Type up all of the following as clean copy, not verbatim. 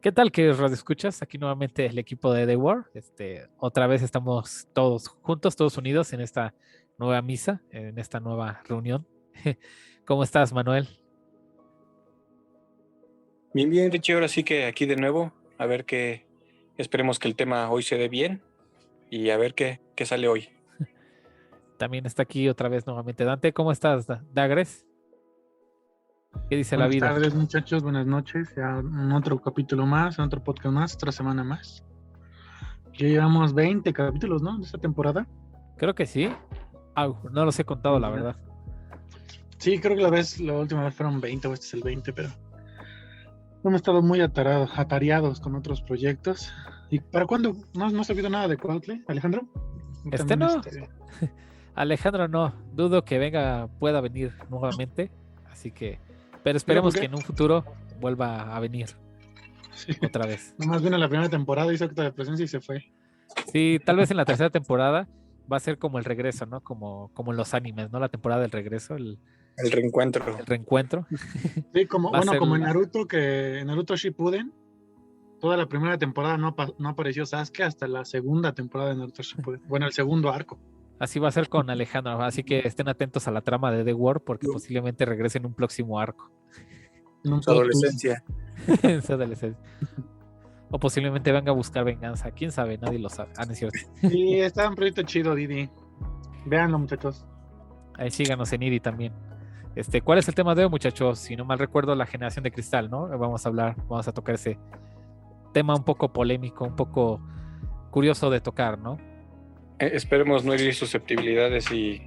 ¿Qué tal, que escuchas? Aquí nuevamente el equipo de The War. Otra vez estamos todos juntos, todos unidos en esta nueva misa, en esta nueva reunión. ¿Cómo estás, Manuel? Bien, bien, Richie, ahora sí que aquí de nuevo, a ver qué, esperemos que el tema hoy se dé bien y a ver qué sale hoy. También está aquí otra vez nuevamente Dante. ¿Cómo estás, Dagres? ¿Qué dice la Buenas vida? tardes, muchachos, buenas noches. Ya en otro capítulo más, en otro podcast más, otra semana más. Ya llevamos 20 capítulos, ¿no? De esta temporada. Creo que sí. No los he contado, la verdad. Sí, creo que la última vez fueron 20 o este es el 20, pero hemos estado muy atareados con otros proyectos. ¿Y para cuándo? ¿No has sabido nada de Cuautle, Alejandro? También No. Alejandro no. Dudo que pueda venir nuevamente. Así que, pero Mira, ¿por esperemos que qué? en un futuro vuelva a venir Sí. otra vez. Nomás vino la primera temporada, hizo acto de presencia y se fue. Sí, tal vez en la tercera temporada va a ser como el regreso, ¿no? Como en los animes, ¿no? La temporada del regreso, El reencuentro. el reencuentro. Sí, como, Va a ser, como en Naruto, que en Naruto Shippuden, toda la primera temporada no apareció Sasuke hasta la segunda temporada de Naruto Shippuden. Bueno, el segundo arco. así va a ser con Alejandro, así que estén atentos a la trama de The War porque posiblemente regrese en un próximo arco En un Su plot twist. adolescencia. en su adolescencia. O posiblemente venga a buscar venganza. ¿Quién sabe? Nadie lo sabe. No es cierto. Sí, está un proyecto chido, Didi. Véanlo, muchachos. Ahí síganos en IDI también. ¿Cuál es el tema de hoy, muchachos? Si no mal recuerdo, la generación de cristal, ¿no? Vamos a tocar ese tema un poco polémico, un poco curioso de tocar, ¿no? Esperemos no herir susceptibilidades y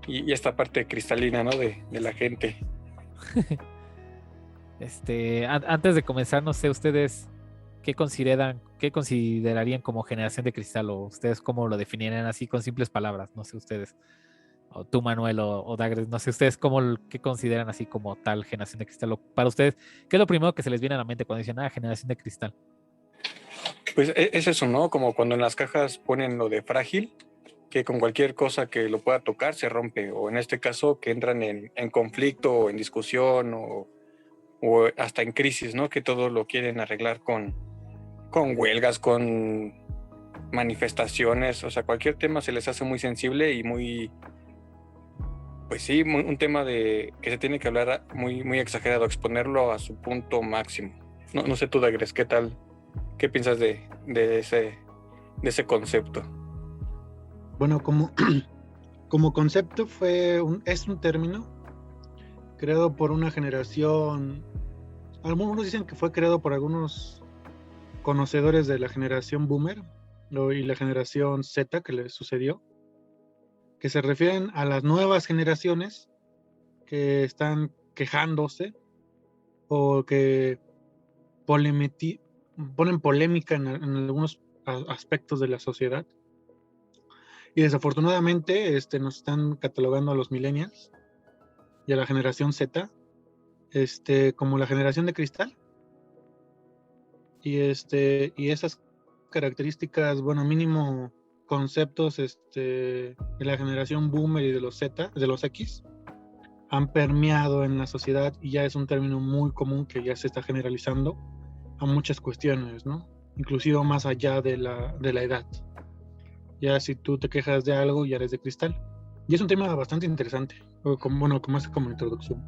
esta parte cristalina, ¿no? De la gente. Antes de comenzar, no sé ustedes qué considerarían como generación de cristal, o ustedes cómo lo definirían así con simples palabras, no sé ustedes, o tú, Manuel, o Dagres, no sé ustedes qué consideran así como tal generación de cristal, o para ustedes, ¿qué es lo primero que se les viene a la mente cuando dicen, generación de cristal? Pues es eso, ¿no? Como cuando en las cajas ponen lo de frágil, que con cualquier cosa que lo pueda tocar se rompe, o en este caso que entran en conflicto o en discusión o hasta en crisis, ¿no? Que todo lo quieren arreglar con huelgas, con manifestaciones, o sea, cualquier tema se les hace muy sensible y muy, pues sí, un tema de que se tiene que hablar muy, muy exagerado, exponerlo a su punto máximo. No sé tú, Dagres, ¿qué tal? ¿Qué piensas de ese concepto? Bueno, como concepto es un término creado por una generación. Algunos dicen que fue creado por algunos conocedores de la generación Boomer y la generación Z que le sucedió, que se refieren a las nuevas generaciones que están quejándose o que ponen polémica en algunos aspectos de la sociedad. Y desafortunadamente nos están catalogando a los millennials y a la generación Z como la generación de cristal. Y esas características, bueno, mínimo conceptos de la generación boomer y de los Z, de los X, han permeado en la sociedad y ya es un término muy común que ya se está generalizando a muchas cuestiones, ¿no? Inclusive más allá de la edad. Ya si tú te quejas de algo, ya eres de cristal. Y es un tema bastante interesante, como es como introducción.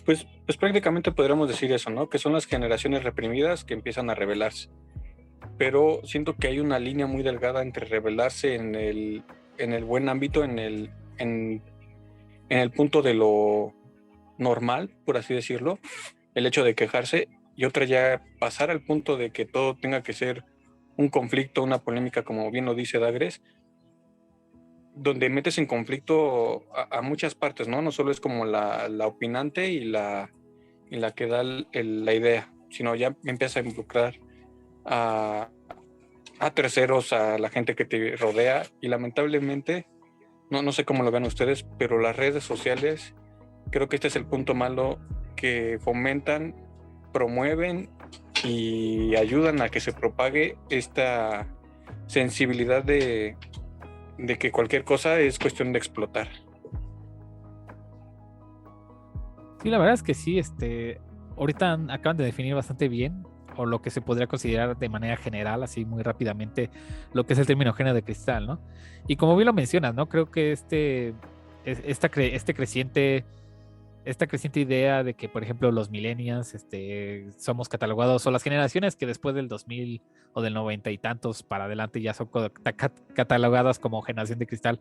Pues prácticamente podríamos decir eso, ¿no? Que son las generaciones reprimidas que empiezan a rebelarse. Pero siento que hay una línea muy delgada entre rebelarse en el buen ámbito, en el punto de lo normal, por así decirlo, el hecho de quejarse, y otra ya pasar al punto de que todo tenga que ser un conflicto, una polémica, como bien lo dice Dagres, donde metes en conflicto a muchas partes, ¿no? No solo es como la opinante y la que da la idea, sino ya empieza a involucrar a, a terceros, a la gente que te rodea, y lamentablemente, no sé cómo lo vean ustedes, pero las redes sociales, creo que este es el punto malo, que fomentan, promueven y ayudan a que se propague esta sensibilidad de que cualquier cosa es cuestión de explotar. Sí, la verdad es que sí, ahorita acaban de definir bastante bien, o lo que se podría considerar de manera general, así muy rápidamente, lo que es el término género de cristal, ¿no? Y como bien lo mencionas, ¿no? Creo que esta creciente idea de que, por ejemplo, los millennials somos catalogados, o las generaciones que después del 2000 o del 90 y tantos para adelante ya son catalogadas como generación de cristal,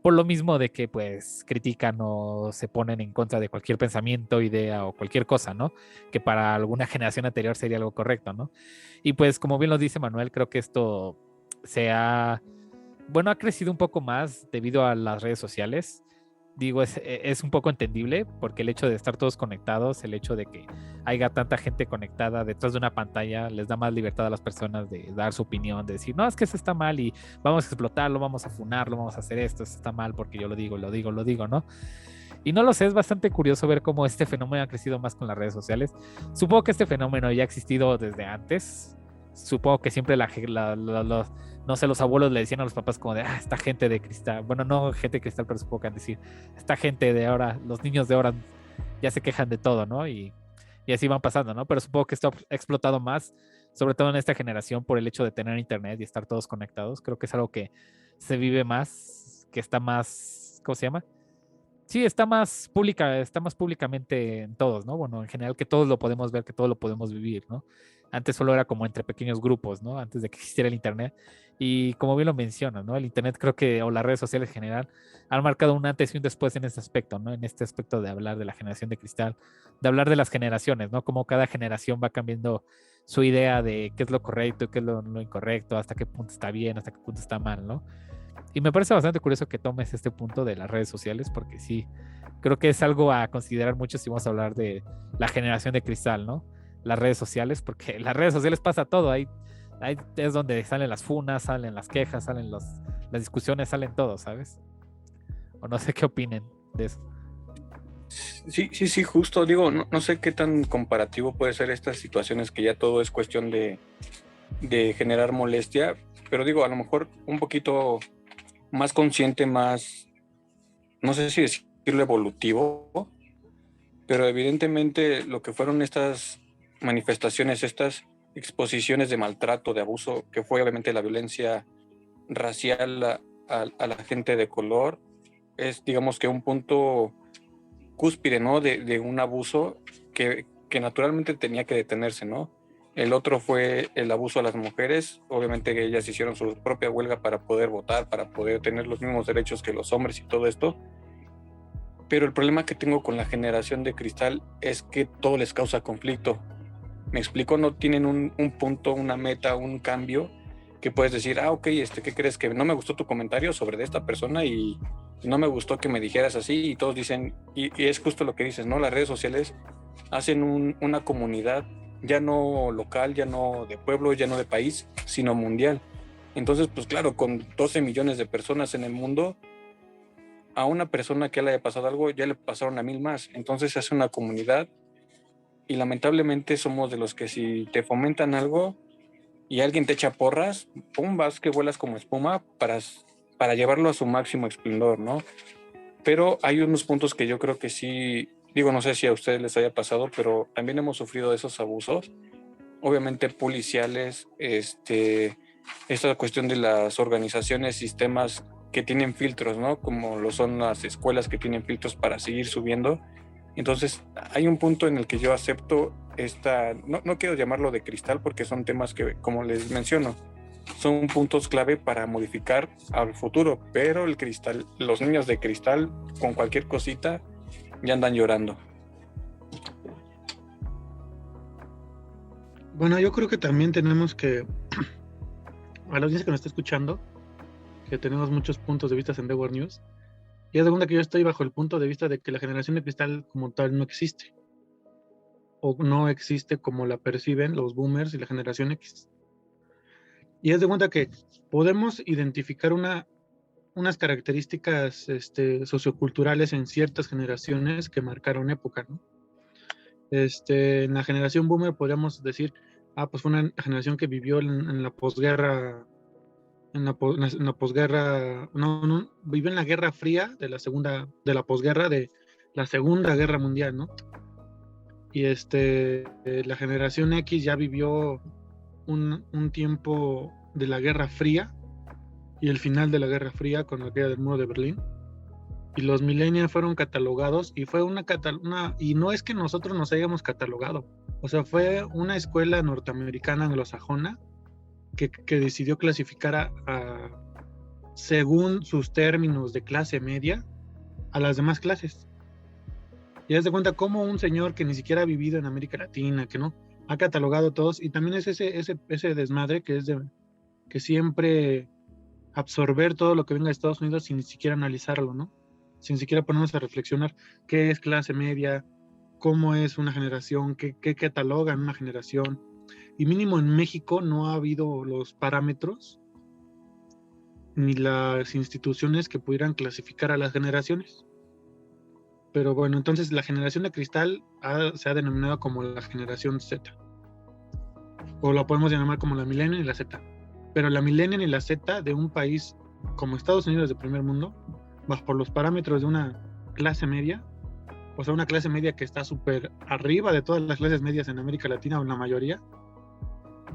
por lo mismo de que pues critican o se ponen en contra de cualquier pensamiento, idea o cualquier cosa, ¿no? Que para alguna generación anterior sería algo correcto, ¿no? Y pues como bien lo dice Manuel, creo que esto se ha, bueno, ha crecido un poco más debido a las redes sociales. Digo, es un poco entendible porque el hecho de estar todos conectados, el hecho de que haya tanta gente conectada detrás de una pantalla, les da más libertad a las personas de dar su opinión, de decir, no, es que eso está mal y vamos a explotarlo, vamos a funarlo, vamos a hacer esto está mal porque yo lo digo, ¿no? Y no lo sé, es bastante curioso ver cómo este fenómeno ha crecido más con las redes sociales. Supongo que este fenómeno ya ha existido desde antes. Supongo que siempre no sé, los abuelos le decían a los papás como de, esta gente de cristal. Bueno, no gente de cristal, pero supongo que han de decir, esta gente de ahora, los niños de ahora ya se quejan de todo, ¿no? Y así van pasando, ¿no? Pero supongo que esto ha explotado más, sobre todo en esta generación, por el hecho de tener internet y estar todos conectados. Creo que es algo que se vive más, que está más, ¿cómo se llama? Sí, está más públicamente en todos, ¿no? Bueno, en general que todos lo podemos ver, que todos lo podemos vivir, ¿no? Antes solo era como entre pequeños grupos, ¿no? Antes de que existiera el Internet. Y como bien lo mencionas, ¿no? El Internet creo que, o las redes sociales en general, han marcado un antes y un después en este aspecto, ¿no? En este aspecto de hablar de la generación de cristal, de hablar de las generaciones, ¿no? Como cada generación va cambiando su idea de qué es lo correcto y qué es lo incorrecto, hasta qué punto está bien, hasta qué punto está mal, ¿no? Y me parece bastante curioso que tomes este punto de las redes sociales, porque sí, creo que es algo a considerar mucho si vamos a hablar de la generación de cristal, ¿no? Las redes sociales, porque en las redes sociales pasa todo, ahí es donde salen las funas, salen las quejas, las discusiones, salen todo, ¿sabes? O no sé qué opinen de eso. Sí, justo. Digo, no sé qué tan comparativo puede ser estas situaciones que ya todo es cuestión de generar molestia, pero digo, a lo mejor un poquito más consciente, más, no sé si decirlo evolutivo, pero evidentemente lo que fueron estas manifestaciones, estas exposiciones de maltrato, de abuso, que fue obviamente la violencia racial a la gente de color, es digamos que un punto cúspide, ¿no? De un abuso que naturalmente tenía que detenerse, ¿no? El otro fue el abuso a las mujeres. Obviamente ellas hicieron su propia huelga para poder votar, para poder tener los mismos derechos que los hombres y todo esto. Pero el problema que tengo con la generación de cristal es que todo les causa conflicto. Me explico, no tienen un punto, una meta, un cambio que puedes decir, ok, ¿qué crees? Que no me gustó tu comentario sobre de esta persona y no me gustó que me dijeras así, y todos dicen, y es justo lo que dices, ¿no? Las redes sociales hacen una comunidad ya no local, ya no de pueblo, ya no de país, sino mundial. Entonces, pues claro, con 12 millones de personas en el mundo, a una persona que le haya pasado algo, ya le pasaron a 1000 más. Entonces se hace una comunidad y lamentablemente somos de los que si te fomentan algo y alguien te echa porras, pum, vas que vuelas como espuma para llevarlo a su máximo esplendor, ¿no? Pero hay unos puntos que yo creo que sí, digo, no sé si a ustedes les haya pasado, pero también hemos sufrido de esos abusos, obviamente policiales, esta cuestión de las organizaciones, sistemas que tienen filtros, ¿no? Como lo son las escuelas que tienen filtros para seguir subiendo. Entonces, hay un punto en el que yo acepto no quiero llamarlo de cristal porque son temas que, como les menciono, son puntos clave para modificar al futuro, pero el cristal, los niños de cristal, con cualquier cosita, ya andan llorando. Bueno, yo creo que también tenemos que, a la audiencia que nos está escuchando, que tenemos muchos puntos de vista en The World News, y es de cuenta que yo estoy bajo el punto de vista de que la generación de cristal como tal no existe, o no existe como la perciben los boomers y la generación X. Y es de cuenta que podemos identificar unas características socioculturales en ciertas generaciones que marcaron época, ¿no? En la generación boomer podríamos decir, pues fue una generación que vivió en la posguerra, en la posguerra, no, vivió en la Guerra Fría de la posguerra de la Segunda Guerra Mundial, ¿no? y la generación X ya vivió un tiempo de la Guerra Fría y el final de la Guerra Fría con la caída del muro de Berlín. Y los millennials fueron catalogados y fue y no es que nosotros nos hayamos catalogado, o sea, fue una escuela norteamericana anglosajona que decidió clasificar según sus términos de clase media a las demás clases. Y haz de cuenta cómo un señor que ni siquiera ha vivido en América Latina, que no ha catalogado a todos, y también es ese desmadre que es que siempre absorber todo lo que venga de Estados Unidos sin ni siquiera analizarlo, ¿no? Sin siquiera ponernos a reflexionar qué es clase media, cómo es una generación, qué catalogan una generación. Y mínimo en México no ha habido los parámetros ni las instituciones que pudieran clasificar a las generaciones. Pero bueno, entonces la generación de cristal se ha denominado como la generación Z. O la podemos llamar como la millennial y la Z. Pero la millennial y la Z de un país como Estados Unidos de primer mundo, bajo los parámetros de una clase media, o sea, una clase media que está súper arriba de todas las clases medias en América Latina o en la mayoría,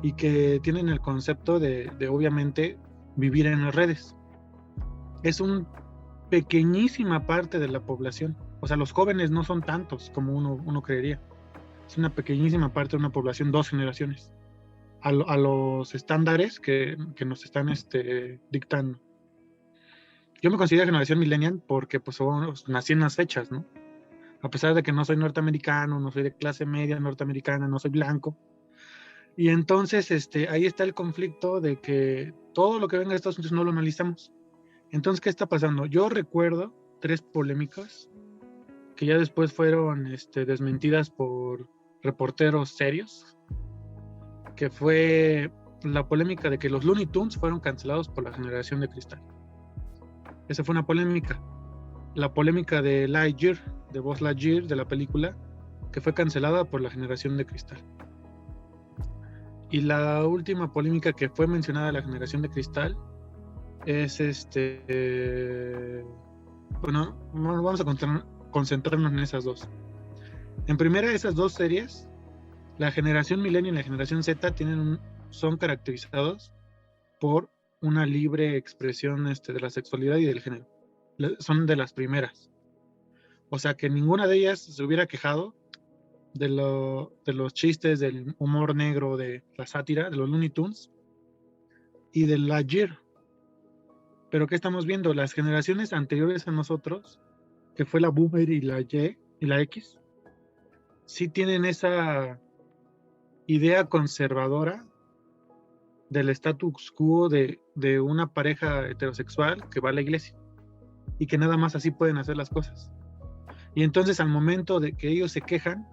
y que tienen el concepto de obviamente vivir en las redes. Es una pequeñísima parte de la población. O sea, los jóvenes no son tantos como uno creería. Es una pequeñísima parte de una población, 2 generaciones, a los estándares que nos están dictando. Yo me considero generación millennial porque pues nací en las fechas, ¿no? A pesar de que no soy norteamericano, no soy de clase media norteamericana, no soy blanco. Y entonces ahí está el conflicto de que todo lo que venga de Estados Unidos no lo analizamos. Entonces, ¿qué está pasando? Yo recuerdo 3 polémicas que ya después fueron desmentidas por reporteros serios, que fue la polémica de que los Looney Tunes fueron cancelados por la generación de cristal. Esa fue una polémica. La polémica de Lightyear, de Buzz Lightyear, de la película, que fue cancelada por la generación de cristal. Y la última polémica que fue mencionada de la generación de cristal es bueno, vamos a concentrarnos en esas 2. En primera, esas 2 series, la generación millennial y la generación Z son caracterizados por una libre expresión de la sexualidad y del género. Son de las primeras. O sea, que ninguna de ellas se hubiera quejado de los chistes, del humor negro, de la sátira, de los Looney Tunes y del Lightyear. Pero ¿qué estamos viendo? Las generaciones anteriores a nosotros, que fue la Boomer y la Y y la X, sí tienen esa idea conservadora del status quo de una pareja heterosexual que va a la iglesia y que nada más así pueden hacer las cosas. Y entonces al momento de que ellos se quejan,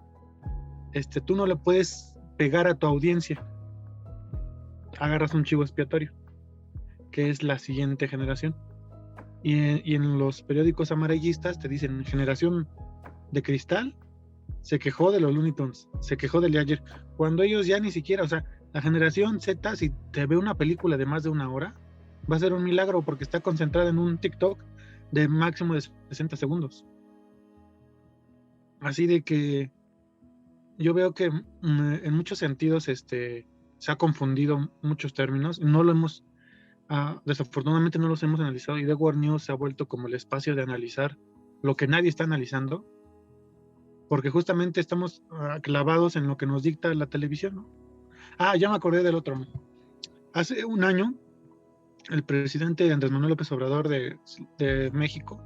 tú no le puedes pegar a tu audiencia. Agarras un chivo expiatorio, que es la siguiente generación. Y en los periódicos amarillistas te dicen, generación de cristal se quejó de los Looney Tunes, se quejó del Lightyear, cuando ellos ya ni siquiera, o sea, la generación Z, si te ve una película de más de 1 hora, va a ser un milagro porque está concentrada en un TikTok de máximo de 60 segundos. Así de que yo veo que en muchos sentidos se ha confundido muchos términos, no lo hemos, desafortunadamente no los hemos analizado, y The World News se ha vuelto como el espacio de analizar lo que nadie está analizando, porque justamente estamos clavados en lo que nos dicta la televisión, ¿no? Ya me acordé del otro. Hace un año, el presidente Andrés Manuel López Obrador de México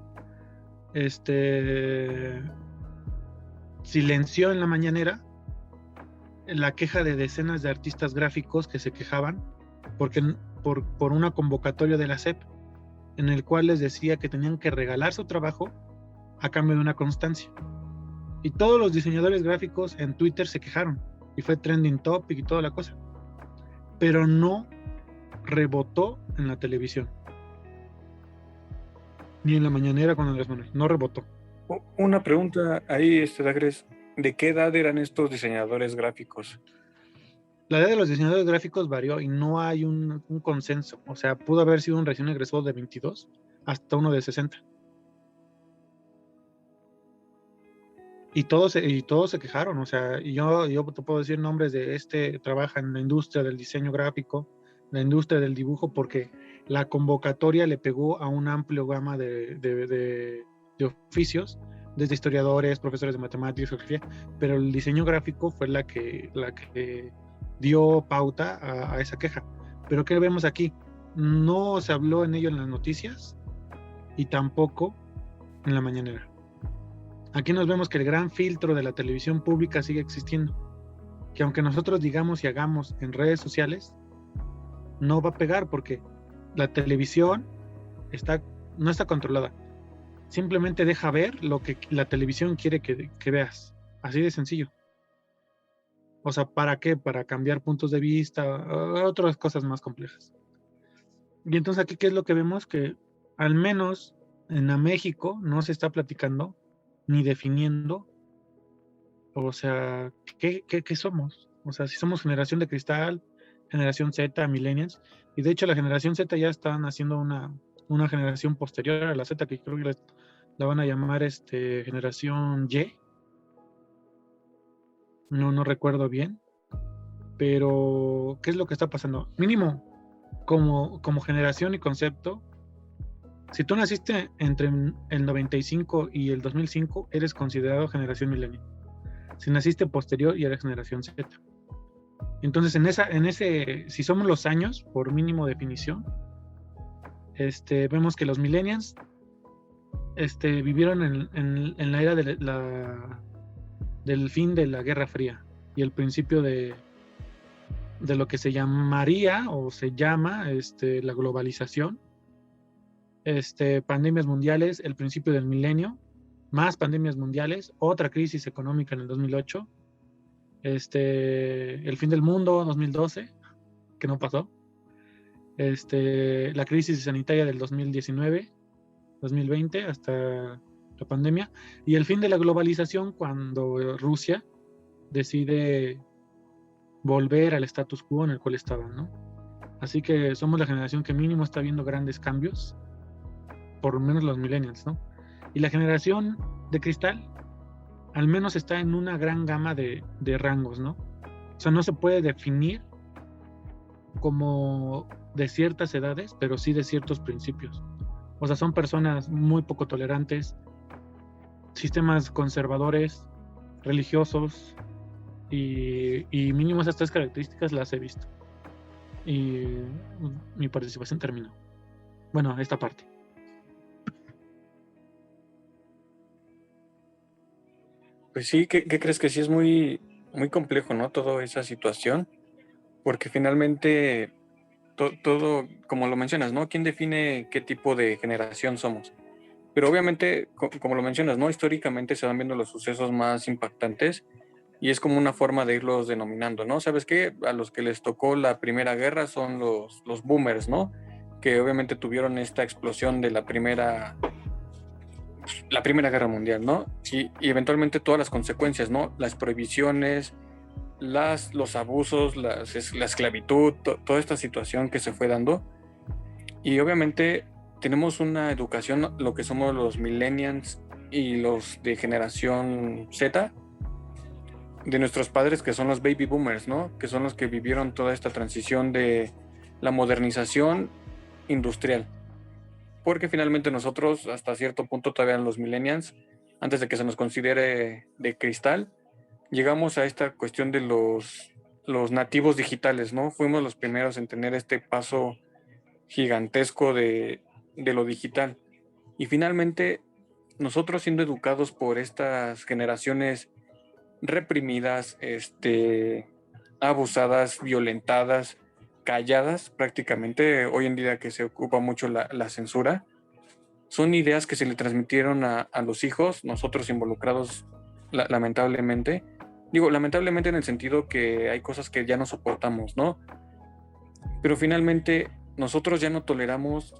silenció en la mañanera la queja de decenas de artistas gráficos que se quejaban por una convocatoria de la SEP, en el cual les decía que tenían que regalar su trabajo a cambio de una constancia. Y todos los diseñadores gráficos en Twitter se quejaron, y fue trending topic y toda la cosa. Pero no rebotó en la televisión. Ni en la mañanera con Andrés Manuel, no rebotó. Una pregunta ahí, Dagres, ¿de qué edad eran estos diseñadores gráficos? La edad de los diseñadores gráficos varió y no hay un consenso. O sea, pudo haber sido un recién egresado de 22 hasta uno de 60. y todos se quejaron, o sea, yo te puedo decir nombres de trabaja en la industria del diseño gráfico, la industria del dibujo, porque la convocatoria le pegó a un amplio gama de oficios, desde historiadores, profesores de matemáticas, geografía, pero el diseño gráfico fue la que dio pauta a esa queja. Pero ¿qué vemos aquí? No se habló en ello en las noticias y tampoco en la mañanera. Aquí nos vemos que el gran filtro de la televisión pública sigue existiendo, que aunque nosotros digamos y hagamos en redes sociales, no va a pegar porque la televisión no está controlada. Simplemente deja ver lo que la televisión quiere que veas. Así de sencillo. O sea, ¿para qué? Para cambiar puntos de vista, otras cosas más complejas. Y entonces aquí, ¿qué es lo que vemos? Que al menos en México no se está platicando ni definiendo, o sea, ¿qué somos? O sea, si somos generación de cristal, generación Z, millennials, y de hecho la generación Z ya están haciendo una generación posterior a la Z, que creo que la van a llamar generación Y. No recuerdo bien, pero ¿qué es lo que está pasando? Mínimo, como generación y concepto, si tú naciste entre el 95 y el 2005, eres considerado generación millennial. Si naciste posterior, y eres generación Z. Entonces, si somos los años, por mínimo definición, vemos que los millennials vivieron en la era del fin de la Guerra Fría y el principio de lo que se llamaría o se llama la globalización, pandemias mundiales, el principio del milenio, más pandemias mundiales, otra crisis económica en el 2008, el fin del mundo 2012, que no pasó, la crisis sanitaria del 2019, 2020 hasta la pandemia, y el fin de la globalización cuando Rusia decide volver al status quo en el cual estaban, ¿no? Así que somos la generación que mínimo está viendo grandes cambios, por lo menos los millennials, ¿no? Y la generación de cristal al menos está en una gran gama de rangos, ¿no? O sea, no se puede definir como de ciertas edades, pero sí de ciertos principios. O sea, son personas muy poco tolerantes, sistemas conservadores, religiosos, y mínimo esas tres características las he visto. Y mi participación terminó. Bueno, esta parte. Pues sí, ¿qué crees? Que sí es muy, muy complejo, ¿no? Toda esa situación, porque finalmente todo, como lo mencionas, ¿no? ¿Quién define qué tipo de generación somos? Pero obviamente, como lo mencionas, ¿no? Históricamente se van viendo los sucesos más impactantes y es como una forma de irlos denominando, ¿no? ¿Sabes qué? A los que les tocó la Primera Guerra son los boomers, ¿no? Que obviamente tuvieron esta explosión de la Primera Guerra Mundial, ¿no? Y eventualmente todas las consecuencias, ¿no? Las prohibiciones, los abusos, la esclavitud, toda esta situación que se fue dando. Y obviamente tenemos una educación, lo que somos los millennials y los de generación Z, de nuestros padres, que son los baby boomers, ¿no? Que son los que vivieron toda esta transición de la modernización industrial. Porque finalmente nosotros, hasta cierto punto todavía los millennials, antes de que se nos considere de cristal, llegamos a esta cuestión de los nativos digitales, ¿no? Fuimos los primeros en tener este paso gigantesco de lo digital. Y finalmente, nosotros siendo educados por estas generaciones reprimidas, abusadas, violentadas, calladas prácticamente, hoy en día que se ocupa mucho la censura, son ideas que se le transmitieron a los hijos, nosotros involucrados lamentablemente. Digo, lamentablemente en el sentido que hay cosas que ya no soportamos, ¿no? Pero finalmente nosotros ya no toleramos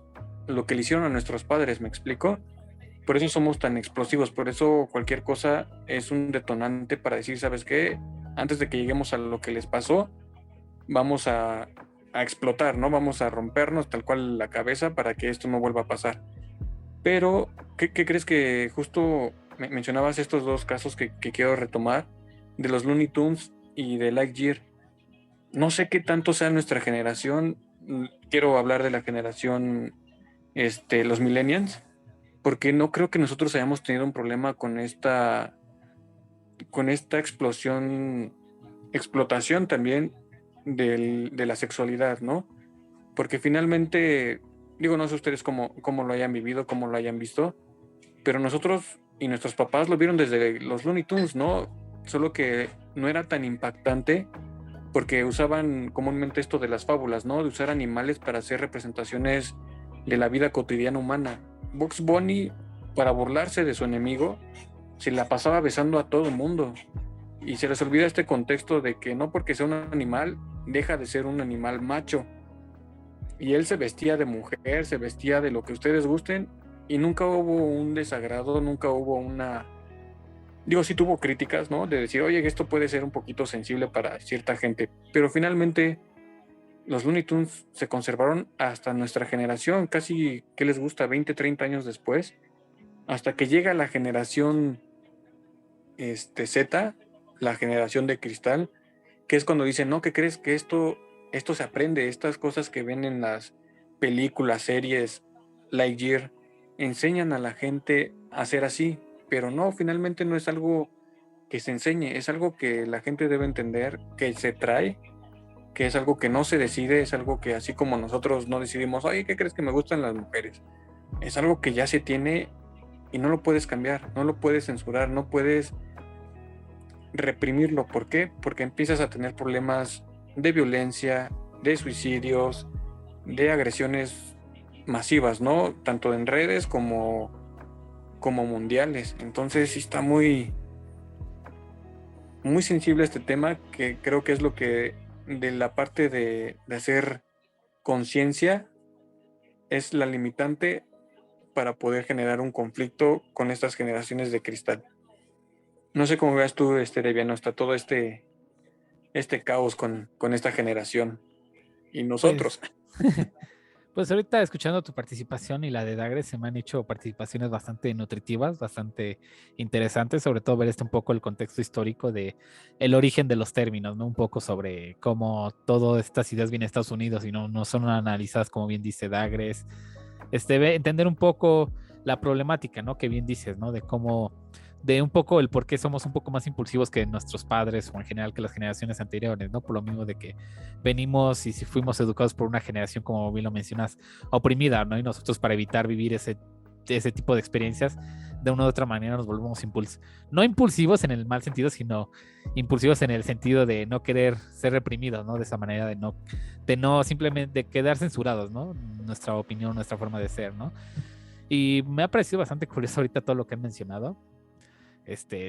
lo que le hicieron a nuestros padres, ¿me explico? Por eso somos tan explosivos, por eso cualquier cosa es un detonante para decir, ¿sabes qué? Antes de que lleguemos a lo que les pasó, vamos a explotar, ¿no? Vamos a rompernos tal cual la cabeza para que esto no vuelva a pasar. Pero, ¿qué crees? Que justo mencionabas estos dos casos que quiero retomar, de los Looney Tunes y de Lightyear. No sé qué tanto sea nuestra generación, quiero hablar de la generación, los millennials, porque no creo que nosotros hayamos tenido un problema con esta explotación también de la sexualidad, ¿no? Porque finalmente, digo, no sé ustedes cómo lo hayan vivido, cómo lo hayan visto, pero nosotros y nuestros papás lo vieron desde los Looney Tunes, ¿no? Solo que no era tan impactante porque usaban comúnmente esto de las fábulas, ¿no? De usar animales para hacer representaciones de la vida cotidiana humana. Bugs Bunny, para burlarse de su enemigo, se la pasaba besando a todo el mundo. Y se les olvida este contexto de que no porque sea un animal, deja de ser un animal macho. Y él se vestía de mujer, se vestía de lo que ustedes gusten, y nunca hubo un desagrado, nunca hubo una... Digo, sí tuvo críticas, ¿no? De decir, oye, esto puede ser un poquito sensible para cierta gente, pero finalmente los Looney Tunes se conservaron hasta nuestra generación, casi, ¿qué les gusta? 20, 30 años después, hasta que llega la generación Z, la generación de cristal, que es cuando dicen, no, ¿qué crees? Que esto se aprende, estas cosas que ven en las películas, series, Lightyear, enseñan a la gente a ser así, pero no, finalmente no es algo que se enseñe, es algo que la gente debe entender, que se trae, que es algo que no se decide, es algo que así como nosotros no decidimos, oye, ¿qué crees que me gustan las mujeres? Es algo que ya se tiene y no lo puedes cambiar, no lo puedes censurar, no puedes reprimirlo. ¿Por qué? Porque empiezas a tener problemas de violencia, de suicidios, de agresiones masivas, ¿no? Tanto en redes como mundiales. Entonces sí está muy, muy sensible este tema, que creo que es lo que de la parte de hacer conciencia es la limitante para poder generar un conflicto con estas generaciones de cristal. No sé cómo veas tú, Debiano, está todo este caos con esta generación y nosotros. Pues, pues ahorita escuchando tu participación y la de Dagre, se me han hecho participaciones bastante nutritivas, bastante interesantes, sobre todo ver un poco el contexto histórico de el origen de los términos, ¿no? Un poco sobre cómo todas estas ideas vienen de Estados Unidos y no son analizadas, como bien dice Dagres. Entender un poco la problemática, ¿no? Que bien dices, ¿no? De cómo, de un poco el por qué somos un poco más impulsivos que nuestros padres o en general que las generaciones anteriores, ¿no? Por lo mismo de que venimos y si fuimos educados por una generación, como bien lo mencionas, oprimida, ¿no? Y nosotros para evitar vivir ese tipo de experiencias, de una u otra manera nos volvemos no impulsivos en el mal sentido, sino impulsivos en el sentido de no querer ser reprimidos, ¿no? De esa manera de no simplemente de quedar censurados, ¿no? Nuestra opinión, nuestra forma de ser, ¿no? Y me ha parecido bastante curioso ahorita todo lo que han mencionado.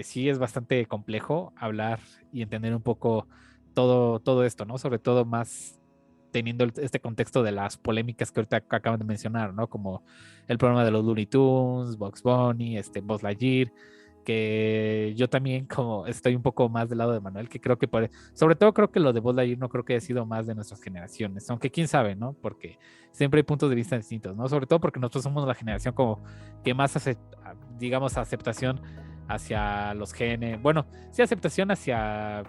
Sí es bastante complejo hablar y entender un poco todo esto, ¿no? Sobre todo más teniendo este contexto de las polémicas que ahorita acaban de mencionar, ¿no? Como el problema de los Looney Tunes, Bugs Bunny, Buzz Lightyear, que yo también como estoy un poco más del lado de Manuel, que creo que sobre todo creo que lo de Buzz Lightyear no creo que haya sido más de nuestras generaciones, aunque quién sabe, ¿no? Porque siempre hay puntos de vista distintos, ¿no? Sobre todo porque nosotros somos la generación como que más digamos, aceptación hacia los genes, bueno, sí aceptación hacia,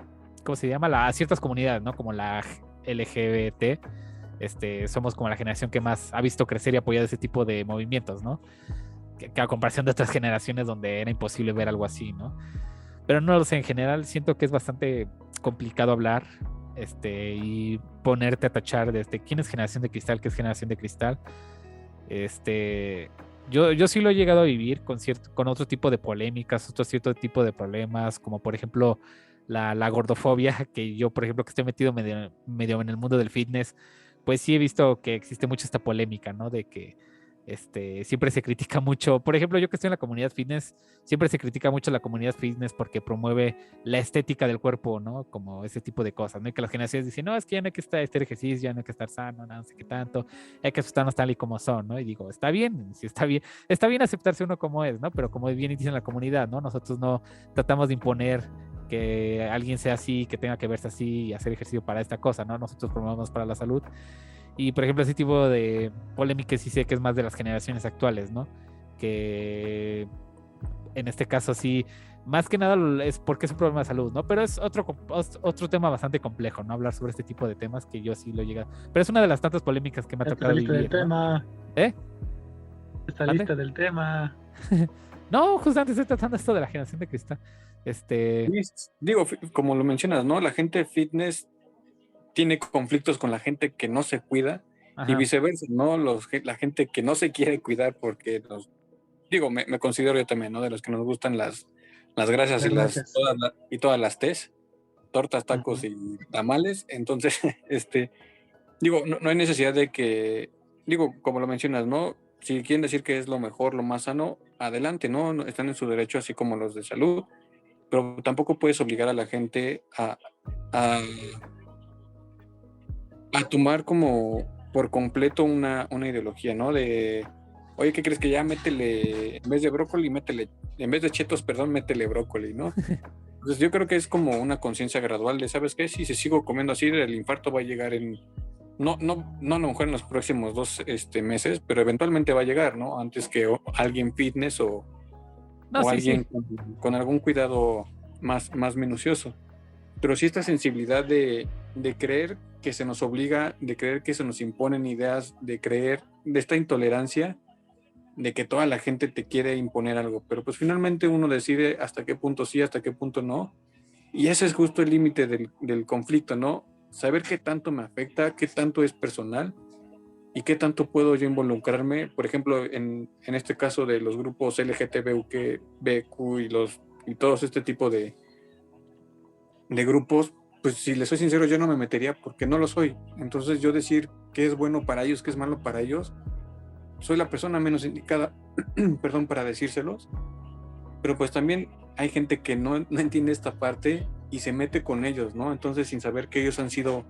¿cómo se llama? A ciertas comunidades, ¿no? Como la LGBT, somos como la generación que más ha visto crecer y apoyado ese tipo de movimientos, ¿no? Que a comparación de otras generaciones donde era imposible ver algo así, ¿no? Pero no lo sé, en general siento que es bastante complicado hablar, y ponerte a tachar desde quién es generación de cristal, qué es generación de cristal. Yo sí lo he llegado a vivir con otro tipo de polémicas, otro cierto tipo de problemas, como por ejemplo la gordofobia, que yo, por ejemplo, que estoy metido medio en el mundo del fitness, pues sí he visto que existe mucho esta polémica, ¿no? De que siempre se critica mucho, por ejemplo, yo que estoy en la comunidad fitness, siempre se critica mucho la comunidad fitness porque promueve la estética del cuerpo, ¿no? Como ese tipo de cosas, ¿no? Y que las generaciones dicen, no, es que ya no hay que hacer ejercicio, ya no hay que estar sano, no sé qué tanto, hay que aceptarnos tal y como son, ¿no? Y digo, está bien, sí está bien aceptarse uno como es, ¿no? Pero como bien dicen la comunidad, ¿no? Nosotros no tratamos de imponer que alguien sea así, que tenga que verse así y hacer ejercicio para esta cosa, ¿no? Nosotros promovemos para la salud. Y por ejemplo, ese tipo de polémica sí sé que es más de las generaciones actuales, ¿no? Que en este caso sí, más que nada es porque es un problema de salud, ¿no? Pero es otro tema bastante complejo, ¿no? Hablar sobre este tipo de temas que yo sí lo he llegado. Pero es una de las tantas polémicas que me ha Ya te tocado saliste del vivir, ¿no? tema. ¿Eh? Te ¿Mande? saliste del tema. No, justamente estoy tratando esto de la generación de cristal. Y digo, como lo mencionas, ¿no? La gente fitness tiene conflictos con la gente que no se cuida y Ajá. viceversa, ¿no? La gente que no se quiere cuidar porque digo, me considero yo también, ¿no? De los que nos gustan las grasas Las gracias. y todas las tés, tortas, tacos Ujú. y tamales. Entonces, digo, no hay necesidad de que, digo, como lo mencionas, ¿no? Si quieren decir que es lo mejor, lo más sano, adelante, ¿no? Están en su derecho, así como los de salud, pero tampoco puedes obligar a la gente a, a tomar como por completo una ideología, ¿no? De, oye, ¿qué crees que ya métele, en vez de brócoli, métele, en vez de chetos, perdón, métele brócoli, ¿no? Entonces yo creo que es como una conciencia gradual de, ¿sabes qué? Si sigo comiendo así, el infarto va a llegar no a lo mejor en los próximos 2 meses, pero eventualmente va a llegar, ¿no? Antes que alguien fitness No, o sí, sí. alguien con algún cuidado más minucioso. Pero sí esta sensibilidad de creer que se nos obliga, de creer que se nos imponen ideas, de creer, de esta intolerancia, de que toda la gente te quiere imponer algo, pero pues finalmente uno decide hasta qué punto sí, hasta qué punto no, y ese es justo el límite del conflicto, ¿no? Saber qué tanto me afecta, qué tanto es personal y qué tanto puedo yo involucrarme, por ejemplo, en este caso de los grupos LGTBQ BQ y todos este tipo de grupos, pues si les soy sincero, yo no me metería porque no lo soy. Entonces yo decir qué es bueno para ellos, qué es malo para ellos, soy la persona menos indicada, perdón, para decírselos, pero pues también hay gente que no entiende esta parte y se mete con ellos, ¿no? Entonces sin saber que ellos han sido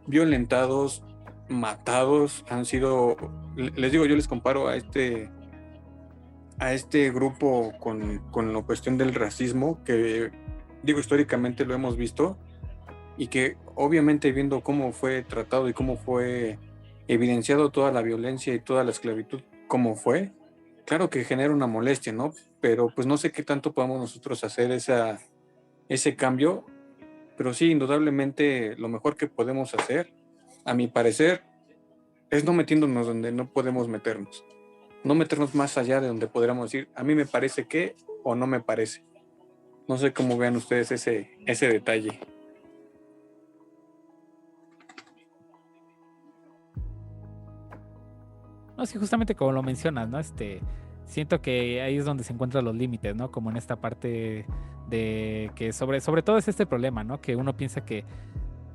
violentados, matados, han sido, les digo, yo les comparo a este grupo con la cuestión del racismo, que digo, históricamente lo hemos visto, y que obviamente viendo cómo fue tratado y cómo fue evidenciado toda la violencia y toda la esclavitud, cómo fue, claro que genera una molestia, ¿no? Pero pues no sé qué tanto podemos nosotros hacer ese cambio, pero sí, indudablemente lo mejor que podemos hacer, a mi parecer, es no metiéndonos donde no podemos meternos, no meternos más allá de donde podríamos decir, a mí me parece que o no me parece. No sé cómo vean ustedes ese detalle. No, sí, justamente como lo mencionas, ¿no? Siento que ahí es donde se encuentran los límites, ¿no? Como en esta parte de que sobre todo es este problema, ¿no? Que uno piensa que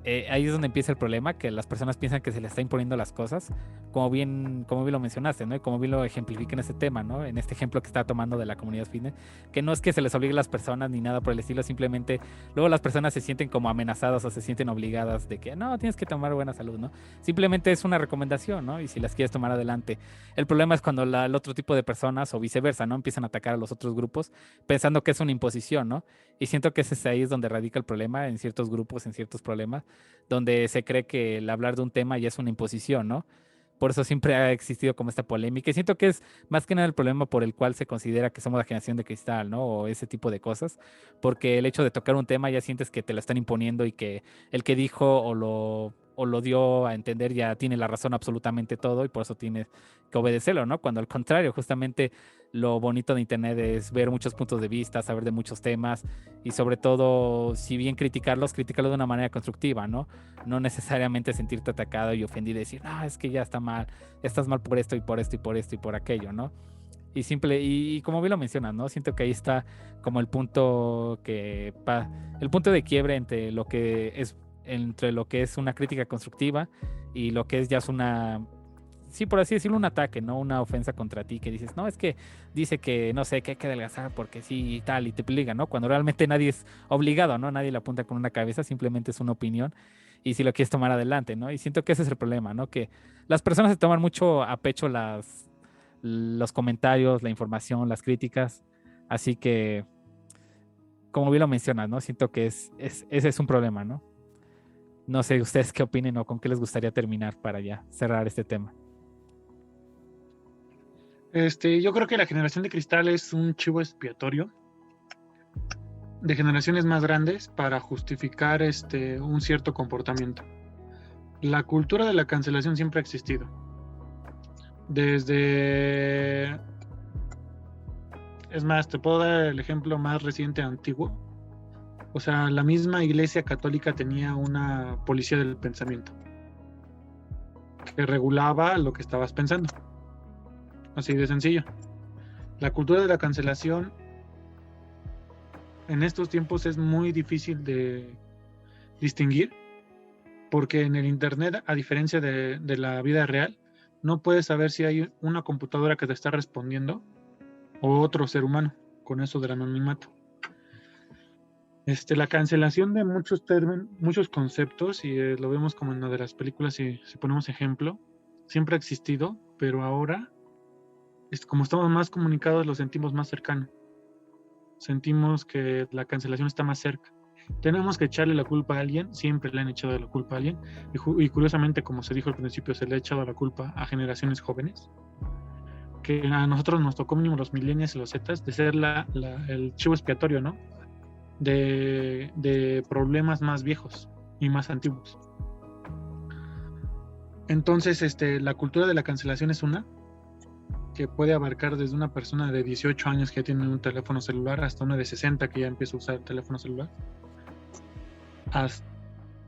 ahí es donde empieza el problema, que las personas piensan que se les está imponiendo las cosas, como bien lo mencionaste, ¿no? Y como bien lo ejemplifica en este tema, ¿no? En este ejemplo que está tomando de la comunidad fitness, que no es que se les obligue a las personas ni nada por el estilo, simplemente luego las personas se sienten como amenazadas o se sienten obligadas de que no, tienes que tomar buena salud, ¿no? Simplemente es una recomendación, ¿no? Y si las quieres tomar adelante. El problema es cuando el otro tipo de personas o viceversa, ¿no? Empiezan a atacar a los otros grupos pensando que es una imposición, ¿no? Y siento que ahí es donde radica el problema en ciertos grupos, en ciertos problemas donde se cree que el hablar de un tema ya es una imposición, ¿no? Por eso siempre ha existido como esta polémica. Y siento que es más que nada el problema por el cual se considera que somos la generación de cristal, ¿no? O ese tipo de cosas. Porque el hecho de tocar un tema ya sientes que te lo están imponiendo y que el que dijo o lo dio a entender ya tiene la razón absolutamente todo y por eso tienes que obedecerlo, ¿no? Cuando al contrario, justamente lo bonito de Internet es ver muchos puntos de vista, saber de muchos temas y sobre todo, si bien criticarlos de una manera constructiva, ¿no? No necesariamente sentirte atacado y ofendido y decir, no, es que ya está mal, estás mal por esto y por esto y por esto y por aquello, ¿no? Y como bien lo mencionas, ¿no? Siento que ahí está como el punto el punto de quiebre entre lo que es una crítica constructiva y lo que es ya es una, sí, por así decirlo, un ataque, ¿no? Una ofensa contra ti que dices, no, es que dice que, no sé, que hay que adelgazar porque sí y tal, y te obliga, ¿no? Cuando realmente nadie es obligado, ¿no? Nadie le apunta con una cabeza, simplemente es una opinión y si lo quieres tomar adelante, ¿no? Y siento que ese es el problema, ¿no? Que las personas se toman mucho a pecho los comentarios, la información, las críticas, así que, como bien lo mencionas, ¿no? Siento que ese es un problema, ¿no? No sé ustedes qué opinen o con qué les gustaría terminar para ya cerrar este tema. Yo creo que la generación de cristal es un chivo expiatorio de generaciones más grandes para justificar un cierto comportamiento. La cultura de la cancelación siempre ha existido. Desde... Es más, te puedo dar el ejemplo más reciente antiguo. O sea, la misma Iglesia Católica tenía una policía del pensamiento que regulaba lo que estabas pensando. Así de sencillo. La cultura de la cancelación en estos tiempos es muy difícil de distinguir porque en el Internet, a diferencia de la vida real, no puedes saber si hay una computadora que te está respondiendo o otro ser humano, con eso del anonimato. La cancelación de muchos términos, muchos conceptos, y lo vemos como en una de las películas, si ponemos ejemplo, siempre ha existido, pero ahora, como estamos más comunicados, lo sentimos más cercano. Sentimos que la cancelación está más cerca. Tenemos que echarle la culpa a alguien, siempre le han echado la culpa a alguien, y curiosamente, como se dijo al principio, se le ha echado la culpa a generaciones jóvenes, que a nosotros nos tocó mínimo los millennials y los zetas, de ser el chivo expiatorio, ¿no? De problemas más viejos y más antiguos. Entonces, la cultura de la cancelación es una que puede abarcar desde una persona de 18 años que ya tiene un teléfono celular hasta una de 60 que ya empieza a usar el teléfono celular.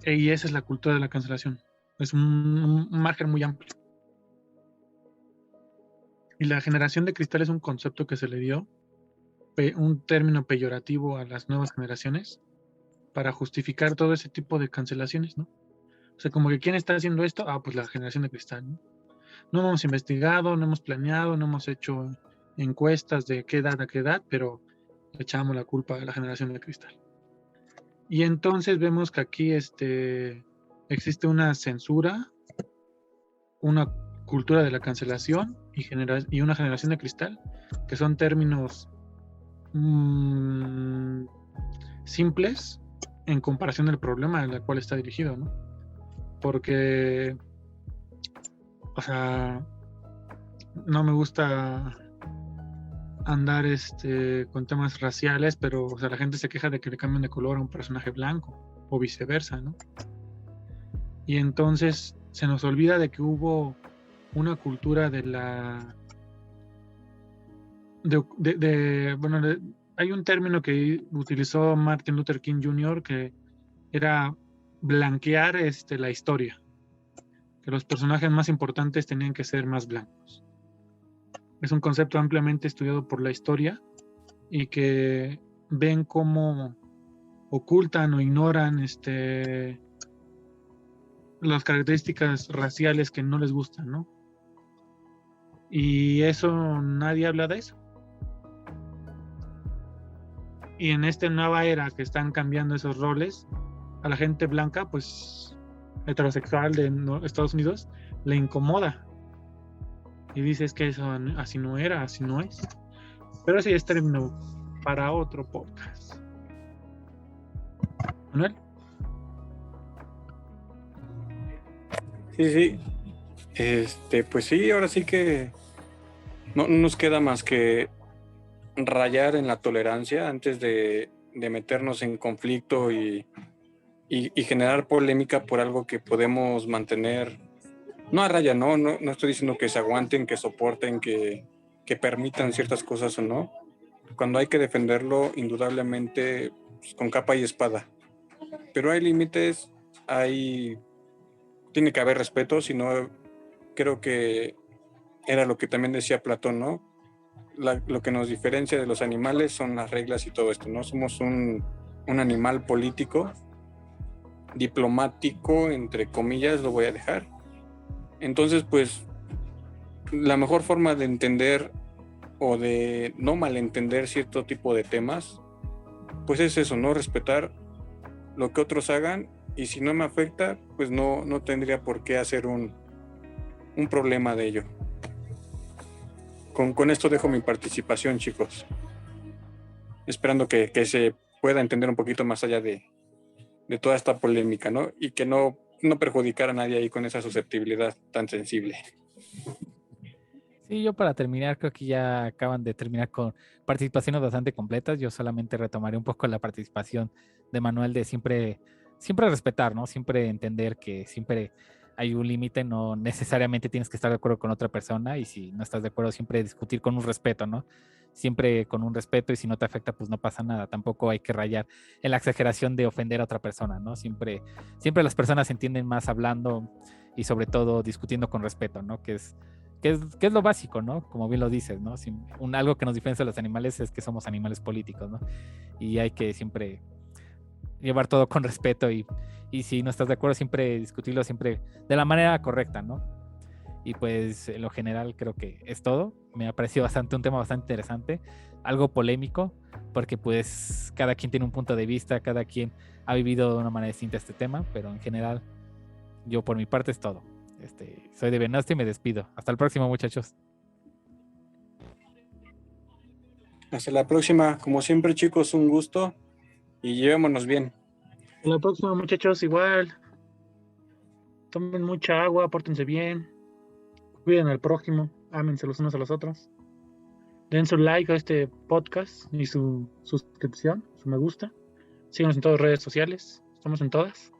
Y esa es la cultura de la cancelación. Es un margen muy amplio. Y la generación de cristal es un concepto que se le dio, un término peyorativo a las nuevas generaciones para justificar todo ese tipo de cancelaciones, ¿no? O sea, como que ¿quién está haciendo esto? Pues la generación de cristal, ¿no? No hemos investigado, no hemos planeado, no hemos hecho encuestas de qué edad a qué edad, pero le echamos la culpa a la generación de cristal. Y entonces vemos que aquí existe una censura, una cultura de la cancelación y una generación de cristal, que son términos simples en comparación del problema al cual está dirigido, ¿no? Porque, o sea, no me gusta andar con temas raciales, pero o sea, la gente se queja de que le cambian de color a un personaje blanco o viceversa, ¿no? Y entonces se nos olvida de que hubo una cultura de la... bueno, hay un término que utilizó Martin Luther King Jr. que era blanquear la historia, que los personajes más importantes tenían que ser más blancos. Es un concepto ampliamente estudiado por la historia y que ven cómo ocultan o ignoran las características raciales que no les gustan, ¿no? Y eso, nadie habla de eso. Y en esta nueva era que están cambiando esos roles, a la gente blanca, pues heterosexual de Estados Unidos, le incomoda. Y dices que eso así no era, así no es. Pero ese ya es término para otro podcast. ¿Manuel? Sí. Pues sí, ahora sí que no nos queda más que rayar en la tolerancia antes de meternos en conflicto y generar polémica por algo que podemos mantener, no a raya, no estoy diciendo que se aguanten, que soporten, que permitan ciertas cosas o no. Cuando hay que defenderlo, indudablemente, pues, con capa y espada. Pero hay límites, tiene que haber respeto, si no, creo que era lo que también decía Platón, ¿no? Lo que nos diferencia de los animales son las reglas y todo esto, ¿no? Somos un animal político, diplomático, entre comillas, lo voy a dejar. Entonces, pues, la mejor forma de entender o de no malentender cierto tipo de temas, pues es eso, ¿no? Respetar lo que otros hagan, y si no me afecta, pues no tendría por qué hacer un problema de ello. Con esto dejo mi participación, chicos. Esperando que se pueda entender un poquito más allá de toda esta polémica, ¿no? Y que no perjudicar a nadie ahí con esa susceptibilidad tan sensible. Sí, yo para terminar, creo que ya acaban de terminar con participaciones bastante completas. Yo solamente retomaré un poco la participación de Manuel de siempre respetar, ¿no? Siempre entender que siempre hay un límite, no necesariamente tienes que estar de acuerdo con otra persona y si no estás de acuerdo, siempre discutir con un respeto, ¿no? Siempre con un respeto y si no te afecta, pues no pasa nada. Tampoco hay que rayar en la exageración de ofender a otra persona, ¿no? Siempre las personas se entienden más hablando y sobre todo discutiendo con respeto, ¿no? Que es lo básico, ¿no? Como bien lo dices, ¿no? Algo que nos diferencia de los animales es que somos animales políticos, ¿no? Y hay que siempre llevar todo con respeto y si no estás de acuerdo, siempre discutirlo siempre de la manera correcta, ¿no? Y pues en lo general creo que es todo. Me ha parecido un tema bastante interesante, algo polémico, porque pues cada quien tiene un punto de vista, cada quien ha vivido de una manera distinta este tema, pero en general yo por mi parte es todo. Soy de Venuste y me despido. Hasta el próximo, muchachos. Hasta la próxima. Como siempre, chicos, un gusto y llevémonos bien. Hasta la próxima, muchachos, igual. Tomen mucha agua, pórtense bien, cuiden al prójimo, ámense los unos a los otros. Den su like a este podcast y su suscripción, su me gusta. Síganos en todas las redes sociales, estamos en todas.